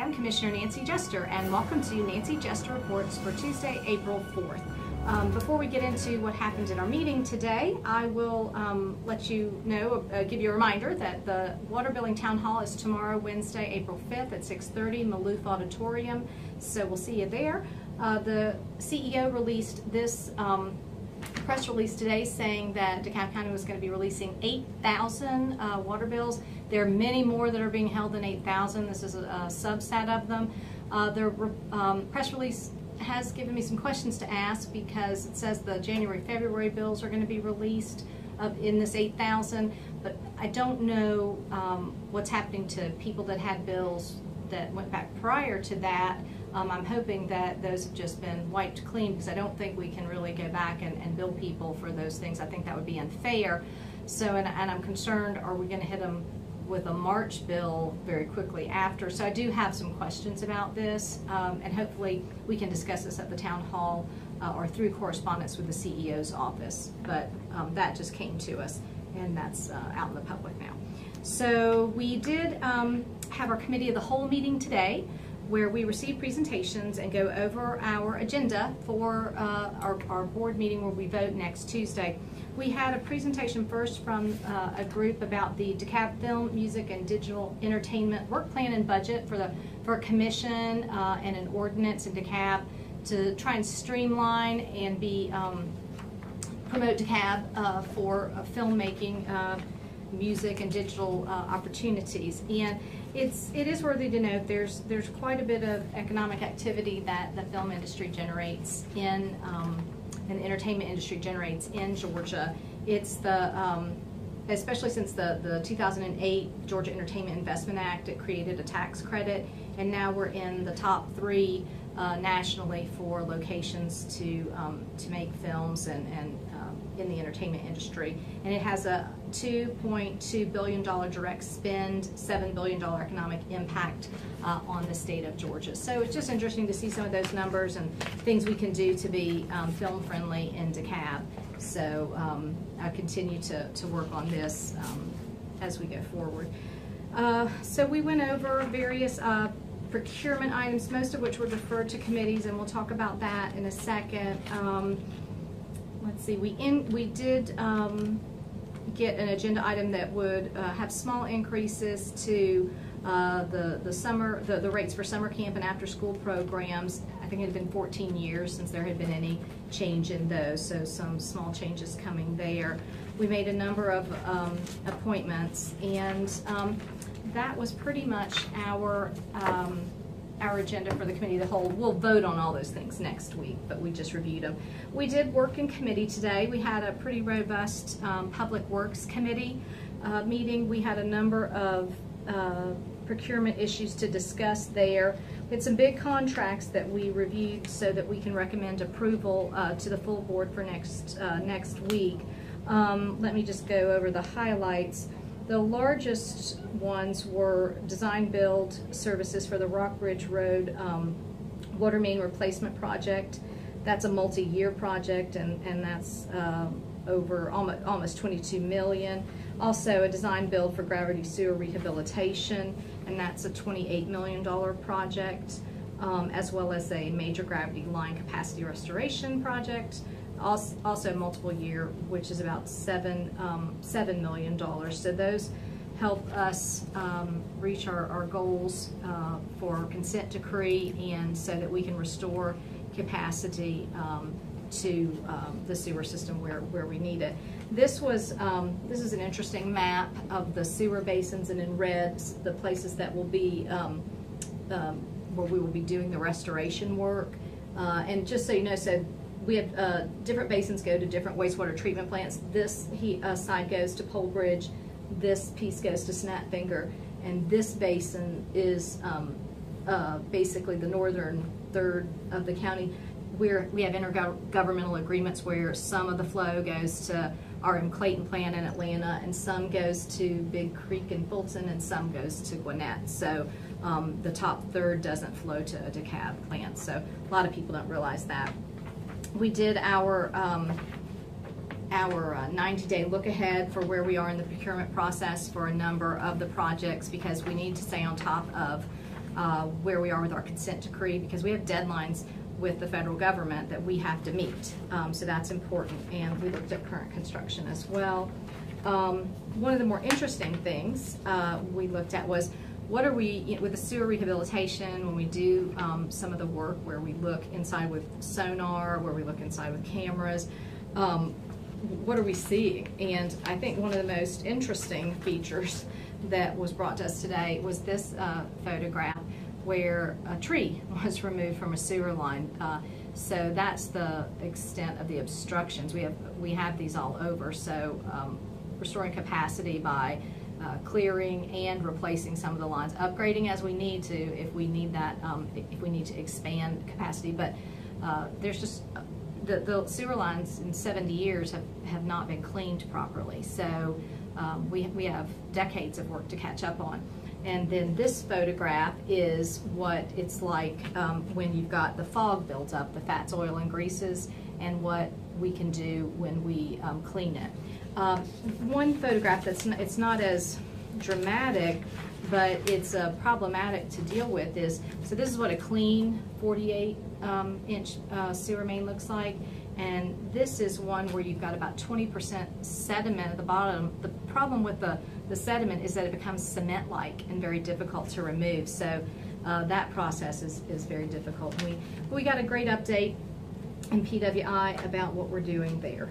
I'm Commissioner Nancy Jester, and welcome to Nancy Jester Reports for Tuesday, April 4th. Before we get into what happened in our meeting today, I will let you know, give you a reminder that the Water Billing Town Hall is tomorrow, Wednesday, April 5th at 6:30, Maloof Auditorium, so we'll see you there. The CEO released this press release today saying that DeKalb County was going to be releasing 8,000 water bills. There are many more that are being held than 8,000. This is a subset of them. The press release has given me some questions to ask because it says the January, February bills are going to be released in this 8,000, but I don't know what's happening to people that had bills that went back prior to that. I'm hoping that those have just been wiped clean because I don't think we can really go back and bill people for those things. I think that would be unfair. So, and I'm concerned, are we going to hit them with a March bill very quickly after? So I do have some questions about this, and hopefully we can discuss this at the town hall or through correspondence with the CEO's office. But that just came to us, and that's out in the public now. So we did have our committee of the whole meeting today, where we receive presentations and go over our agenda for our board meeting where we vote next Tuesday. We had a presentation first from a group about the DeKalb Film, Music, and Digital Entertainment Work Plan and Budget for a commission and an ordinance in DeKalb to try and streamline and promote DeKalb for filmmaking, music, and digital opportunities. And it is worthy to note there's quite a bit of economic activity that the film industry generates and the entertainment industry generates in Georgia. It's the especially since the 2008 Georgia Entertainment Investment Act, it created a tax credit, and now we're in the top 3 nationally for locations to make films and in the entertainment industry. And it has a $2.2 billion direct spend, $7 billion economic impact on the state of Georgia. So it's just interesting to see some of those numbers and things we can do to be film friendly in DeKalb. So I continue to work on this as we go forward. So we went over various procurement items, most of which were deferred to committees, and we'll talk about that in a second. Let's see, we did get an agenda item that would have small increases to the rates for summer camp and after school programs. I think it had been 14 years since there had been any change in those, so some small changes coming there. We made a number of appointments, and that was pretty much our agenda for the committee of the whole. We'll vote on all those things next week, but we just reviewed them. We did work in committee today. We had a pretty robust Public Works Committee meeting. We had a number of procurement issues to discuss there. We had some big contracts that we reviewed so that we can recommend approval to the full board for next week. Let me just go over the highlights. The largest ones were design build services for the Rock Ridge Road water main replacement project. That's a multi-year project, and that's over almost $22 million. Also a design build for gravity sewer rehabilitation, and that's a $28 million project, as well as a major gravity line capacity restoration project. Also multiple year, which is about $7 million. So those help us reach our goals for consent decree, and so that we can restore capacity to the sewer system where we need it. This is an interesting map of the sewer basins, and in red the places that will be where we will be doing the restoration work. And just so you know, so we have different basins go to different wastewater treatment plants. This side goes to Pole Bridge, this piece goes to Snapfinger, and this basin is basically the northern third of the county. We have intergovernmental agreements where some of the flow goes to RM Clayton plant in Atlanta, and some goes to Big Creek in Fulton, and some goes to Gwinnett. So the top third doesn't flow to a DeKalb plant. So a lot of people don't realize that. We did our 90-day look ahead for where we are in the procurement process for a number of the projects, because we need to stay on top of where we are with our consent decree, because we have deadlines with the federal government that we have to meet. So that's important. And we looked at current construction as well. One of the more interesting things we looked at was, what are we, with the sewer rehabilitation, when we do some of the work where we look inside with sonar, where we look inside with cameras, what are we seeing? And I think one of the most interesting features that was brought to us today was this photograph where a tree was removed from a sewer line. So that's the extent of the obstructions. We have these all over. So restoring capacity by clearing and replacing some of the lines, upgrading as we need to if we need that, if we need to expand capacity. But there's just the sewer lines in 70 years have not been cleaned properly. So we have decades of work to catch up on. And then this photograph is what it's like when you've got the fog built up, the fats, oil, and greases, and what we can do when we clean it. One photograph it's not as dramatic, but it's problematic to deal with is, so this is what a clean 48-inch sewer main looks like. And this is one where you've got about 20% sediment at the bottom. The problem with the sediment is that it becomes cement-like and very difficult to remove. So that process is very difficult. We got a great update in PWI about what we're doing there.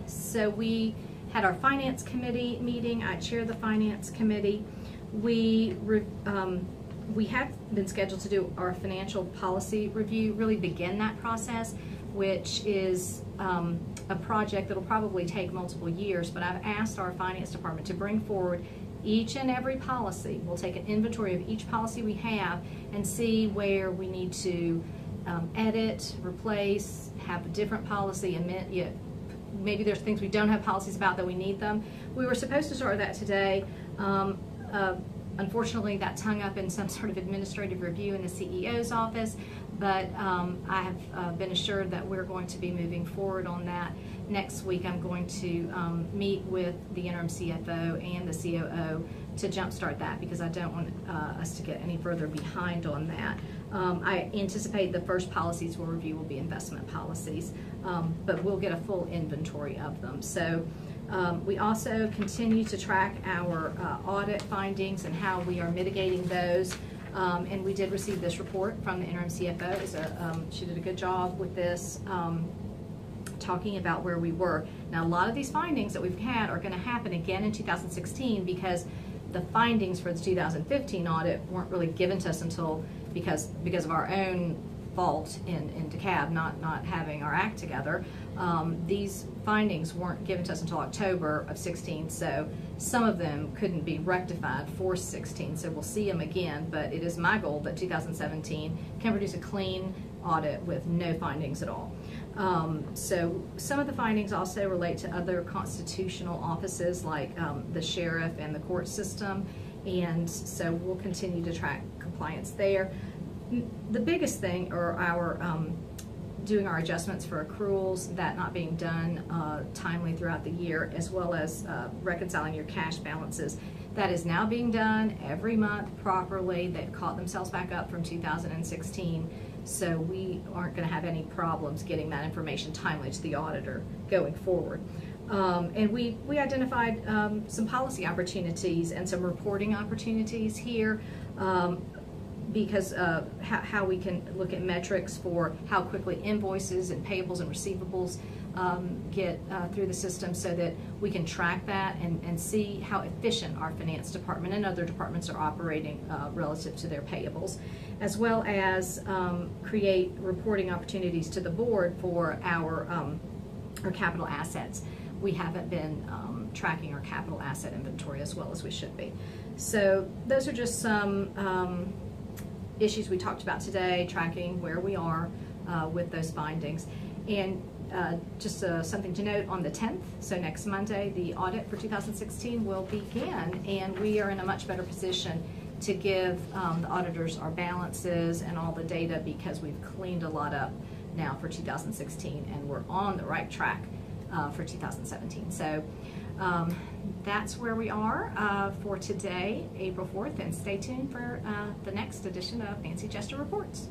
So we had our finance committee meeting. I chair the finance committee. We have been scheduled to do our financial policy review, really begin that process, which is a project that will probably take multiple years, but I've asked our finance department to bring forward each and every policy. We'll take an inventory of each policy we have and see where we need to edit, replace, have a different policy, amend. Maybe there's things we don't have policies about that we need them. We were supposed to start that today. Unfortunately, that's hung up in some sort of administrative review in the CEO's office, but I have been assured that we're going to be moving forward on that. Next week, I'm going to meet with the interim CFO and the COO to jumpstart that, because I don't want us to get any further behind on that. I anticipate the first policies we'll review will be investment policies, but we'll get a full inventory of them. So we also continue to track our audit findings and how we are mitigating those. And we did receive this report from the interim CFO. She did a good job with this, talking about where we were. Now, a lot of these findings that we've had are going to happen again in 2016, because the findings for the 2015 audit weren't really given to us until because of our own fault in DeKalb not having our act together. These findings weren't given to us until October of 16, so some of them couldn't be rectified for 16, so we'll see them again, but it is my goal that 2017 can produce a clean audit with no findings at all. So some of the findings also relate to other constitutional offices like the sheriff and the court system, and so we'll continue to track compliance there. The biggest thing are our doing our adjustments for accruals, that not being done timely throughout the year, as well as reconciling your cash balances. That is now being done every month properly. They've caught themselves back up from 2016, so we aren't going to have any problems getting that information timely to the auditor going forward. And we identified some policy opportunities and some reporting opportunities here, because how we can look at metrics for how quickly invoices and payables and receivables get through the system, so that we can track that and see how efficient our finance department and other departments are operating relative to their payables, as well as create reporting opportunities to the board for our capital assets. We haven't been tracking our capital asset inventory as well as we should be. So those are just some issues we talked about today, tracking where we are with those findings. And just something to note, on the 10th, so next Monday, the audit for 2016 will begin, and we are in a much better position to give the auditors our balances and all the data, because we've cleaned a lot up now for 2016, and we're on the right track for 2017. So That's where we are for today, April 4th, and stay tuned for the next edition of Nancy Jester Reports.